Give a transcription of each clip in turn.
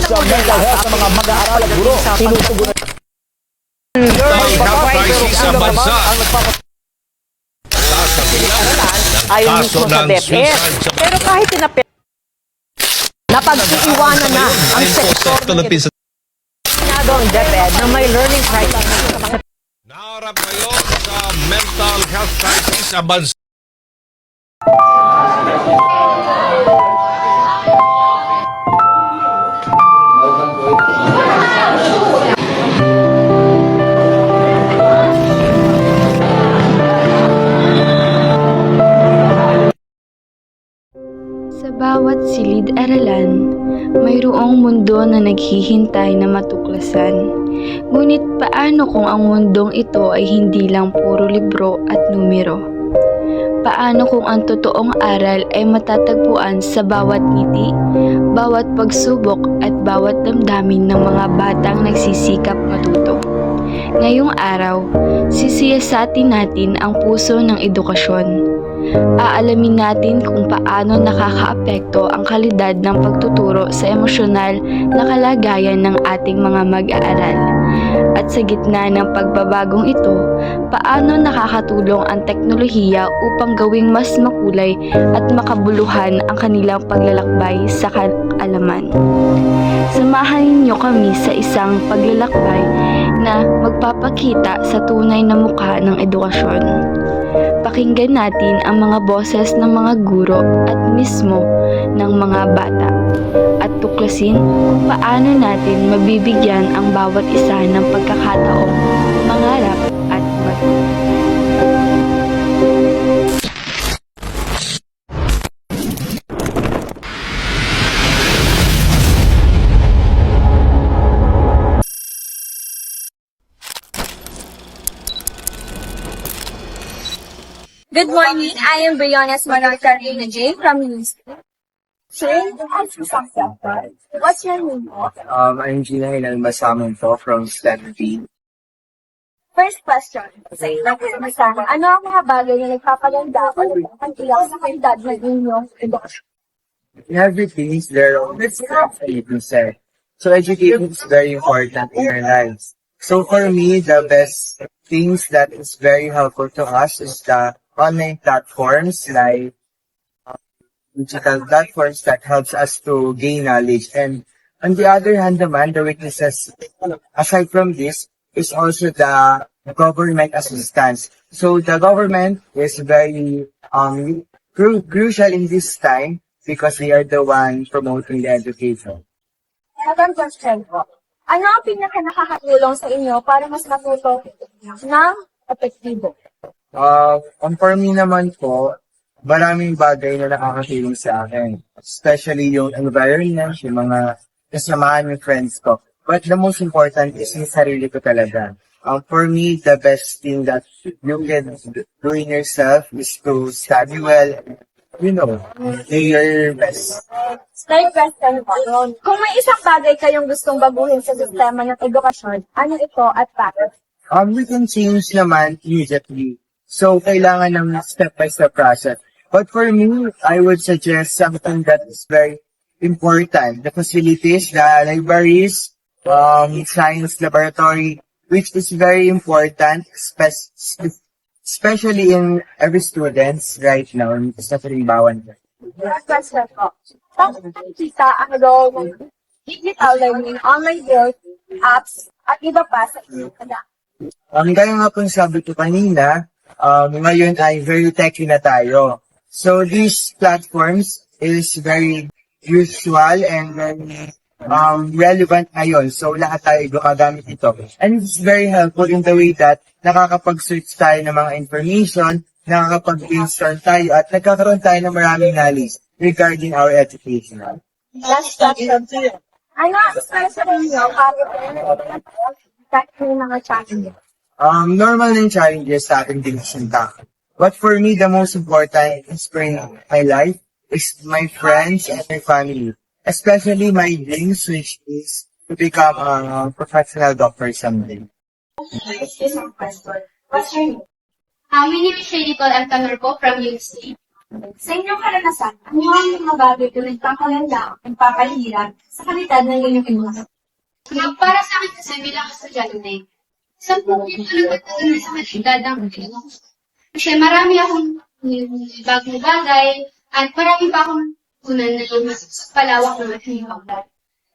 sa mental health ng mga mag-aaral at guro. Tinutugunan Health crisis sa bansa. Ayon mismo sa DepEd. Pero kahit napag-iiwanan na ang sektor ng ng DepEd na may learning crisis. Naharap ngayon sa mental health crisis sa bansa. Sa bawat silid-aralan, mayroong mundo na naghihintay na matuklasan. Ngunit paano kung ang mundong ito ay hindi lang puro libro at numero? Paano kung ang totoong aral ay matatagpuan sa bawat ngiti, bawat pagsubok at bawat damdamin ng mga batang nagsisikap matuto? Ngayong araw, sisiyasatin natin ang puso ng edukasyon. Aalamin natin kung paano nakakaapekto ang kalidad ng pagtuturo sa emosyonal na kalagayan ng ating mga mag-aaral. At sa gitna ng pagbabagong ito, paano nakakatulong ang teknolohiya upang gawing mas makulay at makabuluhan ang kanilang paglalakbay sa kaalaman. Samahan ninyo kami sa isang paglalakbay na magpapakita sa tunay na mukha ng edukasyon. Pakinggan natin ang mga boses ng mga guro at mismo ng mga bata at tuklasin kung paano natin mabibigyan ang bawat isa ng pagkakataong mangarap at matuto. Good morning. I am Brianna's Manorca Reina J. from News. What's your name? I'm Gina Hinalmasamonto from Stanford. First question. Ano ang mga bagay na nagpapaganda o nagpapagtiyak sa kalidad ng inyong edukasyon? Everything is there on this you can say. So education is very important in our lives. So for me, the best things that is very helpful to us is the online platforms like digital platforms that helps us to gain knowledge. And on the other hand naman, the weaknesses aside from this is also the government assistance. So the government is very crucial in this time because they are the one promoting the education. Second question po. Ano ang pinaka-nakakatulong sa inyo para mas matuto ng epektibo? For me naman po, maraming bagay na nakakatulong sa akin. Especially yung environment, yung mga kasamahan ng friends ko. But the most important is yung sarili ko talaga. For me, the best thing that you can do in yourself is to study well, do your best. Third question po. Kung may isang bagay kayong gustong baguhin sa sistema ng edukasyon, ano ito at bakit? We can change naman immediately. So, kailangan ng step-by-step process. But for me, I would suggest something that is very important. The facilities, the libraries, science laboratory, which is very important, especially in every students right now, especially in Bawan. Next question po. Bakit nakikita ang role ng digital learning, online growth, apps, at iba pa sa inyong Gaya nga po sabi ko kanina, ngayon ay very techy na tayo. So these platforms is very usual and very relevant ngayon. So lahat tayo gumagamit ito. And it's very helpful in the way that nakakapag-search tayo ng mga information, nakakapag-brainstorm tayo, at nagkakaroon tayo ng maraming knowledge regarding our education. Last question. Ano ang sa inyo para yung mga challenges? Normal ng challenges sa ating division. But for me, the most important is in my life is my friends and my family. Especially my dreams, which is to become a professional doctor someday. What's your name? My name is Shady Paul M. Tanurco from UC. Sa inyong karanasan, ano ang mga bagay na nagpapaganda o nagpapahirap sa kalidad ng inyong inuha? Para sa akin kasi bilang estudyante, isang punto lang talaga sa kalidad ng ano. Kasi marami akong bagong bagay at marami pa akong kunan na mas palawak ng aking bagay.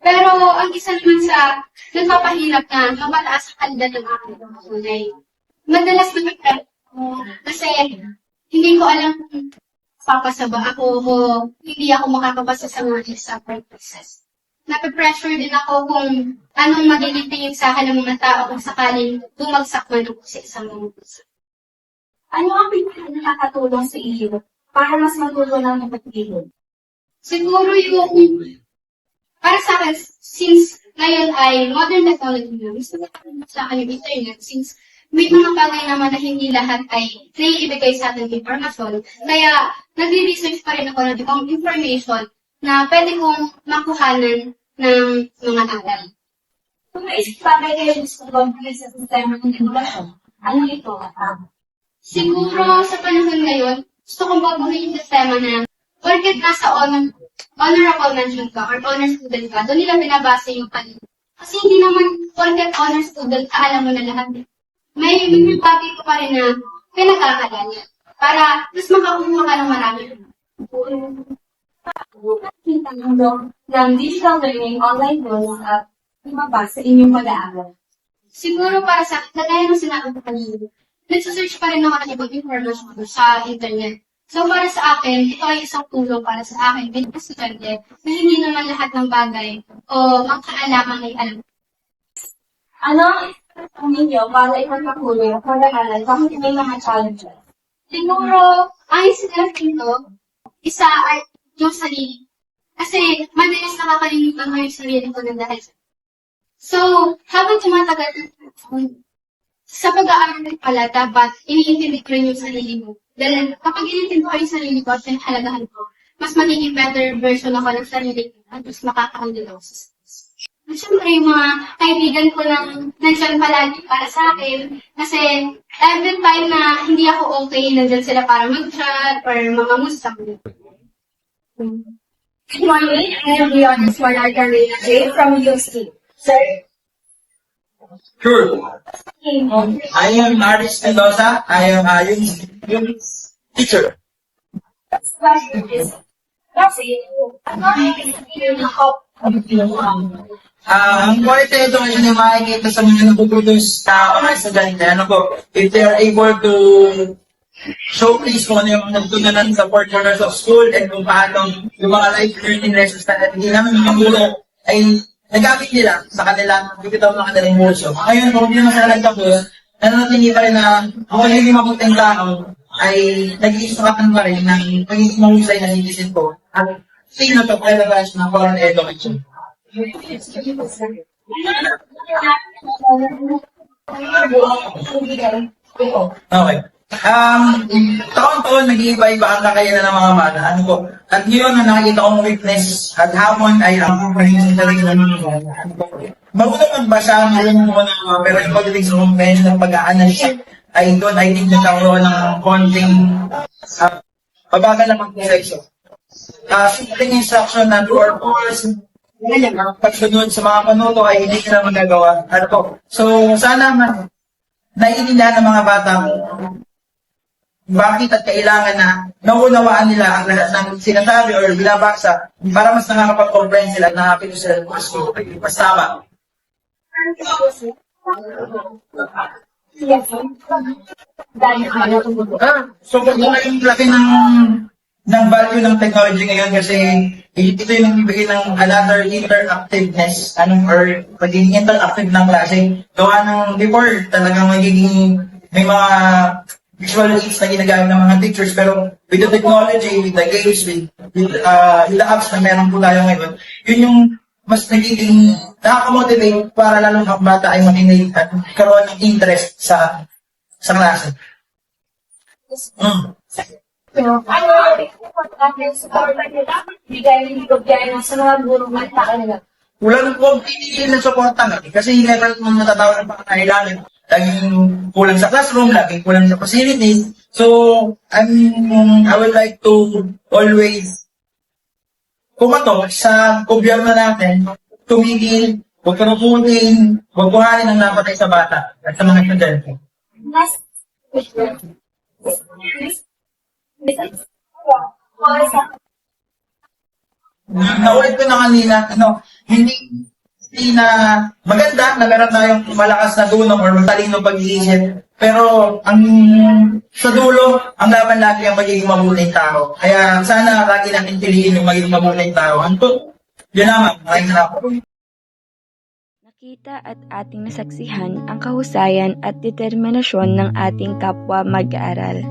Pero ang isa naman sa nagpapahirap na mapataas sa kalidad ng aking kulay. Madalas nagpapahirap kasi hindi ko alam kung papasaba ako o hindi ako makakapasa sa mga exam practices. Nape-pressure din ako kung anong magiging tingin sa akin ng mga tao kung sakaling bumagsak man ako sa isang mga exam. Ano ang nakakatulong sa iyo para mas matuto ng mapagpili? Siguro yung, para sa akin, since ngayon ay modern technology na, gusto ko sa akin yung internet, since may mga bagay naman na hindi lahat ay naiibigay sa atin information. Kaya, nagre-research pa rin ako ng ibang information na pwede kong makuhanan ng mga aral. Kung may isang bagay kayo gusto kong sa sistema ng edukasyon, ano ito? Siguro sa panahon ngayon, gusto kong baguhin yung sistema na porket nasa honorable mention ka or honor student ka, doon nila binabase yung kanila. Kasi hindi naman porket honor student ka, alam mo na lahat. May bagay ko pa rin na pinagkakalan niya para mas makakuha ka ng marami. Nakikita ng digital learning online tools at iba pa sa inyong pag-aaral. Siguro para sa akin, kagaya ng sinabi ko kanina, nagsasearch pa rin ako ng ibang information sa internet. So para sa akin, ito ay isang tulong para sa akin bilang estudyante na hindi naman lahat ng bagay o mga kaalaman ay alam. Ano ang ninyo para ipagpakuloy ang pag-aaral kahit may mga challenges? Siguro, ang isinap dito, isa ay yung sarili. Kasi madalas nakakalimutan ko yung sarili ko ng dahil. So, habang tumatagal ng panahon, sa pag-aaral pala, dapat iniintindi ko rin yung sarili mo. Dahil kapag iniintindi ko yung sarili ko at pinahalagahan ko, mas magiging better version ako ng sarili ko at mas makakahandle ako sa stress. At syempre, yung mga kaibigan ko lang nandiyan palagi para sa akin. Kasi every time na hindi ako okay, nandiyan sila para mag-chat or mamamusta ko. Good morning, I am Leon Esmalar Carrera J. from UC. Sir, Sure. I am Aris Mendoza. I am yung teacher. question is, kasi, ano ang Ang quality education yung makikita sa mga napuproduce sa mga estudyante, if they are able to showcase kung ano yung nagtunanan sa 4 corners of school and kung paano yung mga life learning lessons na hindi namin mga gulo ay nagamit nila sa kanilang bigitaw ng kanilang musyo. Ngayon, kung hindi naman sila nagtapos, nanatili pa rin na kung ano yung mabuting tao ay nag-iisukatan pa rin ng pagiging mahusay na citizen po at sino to relevance ng foreign education. Okay. Taon-taon nag-iiba-iba ang kakayanan ng mga bata. At yun ang nakikita kong weakness at hamon ay ang comprehension talaga ng mga bata. Marunong magbasa, marunong mo na pero yung pagdating sa comprehension ng pag-aanalisa ay doon I think nagkaroon ng konting pabagal na pag-proseso. Simpleng instruction na true or false, pagsunod sa mga panuto ay hindi nila magagawa. So, sana naiintindihan ng mga bata bakit at kailangan na naunawaan nila ang lahat ng sinasabi or binabasa para mas nakakapag-comprehend sila at nakakapito sila ng mas tama. So, kung yung laki ng value ng technology ngayon kasi ito yung nagbibigay ng another interactiveness or magiging interactive ng klase. Gawa ng before, talagang magiging may mga visual aids na ginagamit ng mga teachers pero with the technology, with the games, with the apps na meron po tayo ngayon, yun yung mas nagiging nakaka-motivate para lalong ang bata ay makinig at karoon ng interest sa klase. ano dapat bigay ng gobyerno sa mga gurong magtaka nila? Wala po pinigil ng suporta kasi level mo natatawag ng pangangailangan. Laging kulang sa classroom, laging kulang sa facilities, So, I would like to always kumato sa gobyerno natin, tumigil, huwag kanukunin, huwag buhayin ang napatay sa bata at sa mga estudyante. Last question. Naulit ko na kanina, hindi na maganda na meron tayong malakas na dunong or matalino pag-iisip. Pero sa dulo, ang laban lagi ang magiging mabuting tao. Kaya sana lagi natin piliin yung magiging mabuting tao. Yun naman, maraming salamat. Nakita at ating nasaksihan ang kahusayan at determinasyon ng ating kapwa mag-aaral.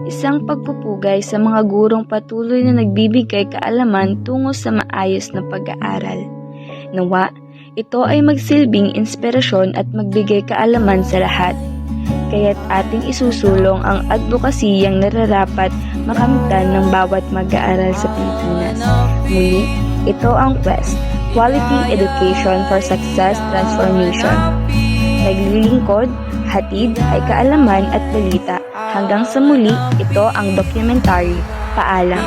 Isang pagpupugay sa mga gurong patuloy na nagbibigay kaalaman tungo sa maayos na pag-aaral. Nawa, ito ay magsilbing inspirasyon at magbigay kaalaman sa lahat. Kaya't ating isusulong ang advokasiyang nararapat makamtan ng bawat mag-aaral sa Pilipinas. Muli, ito ang Quest, Quality Education for Success Transformation. Naglilingkod, hatid ay kaalaman at balita. Hanggang sa muli, ito ang documentary. Paalam.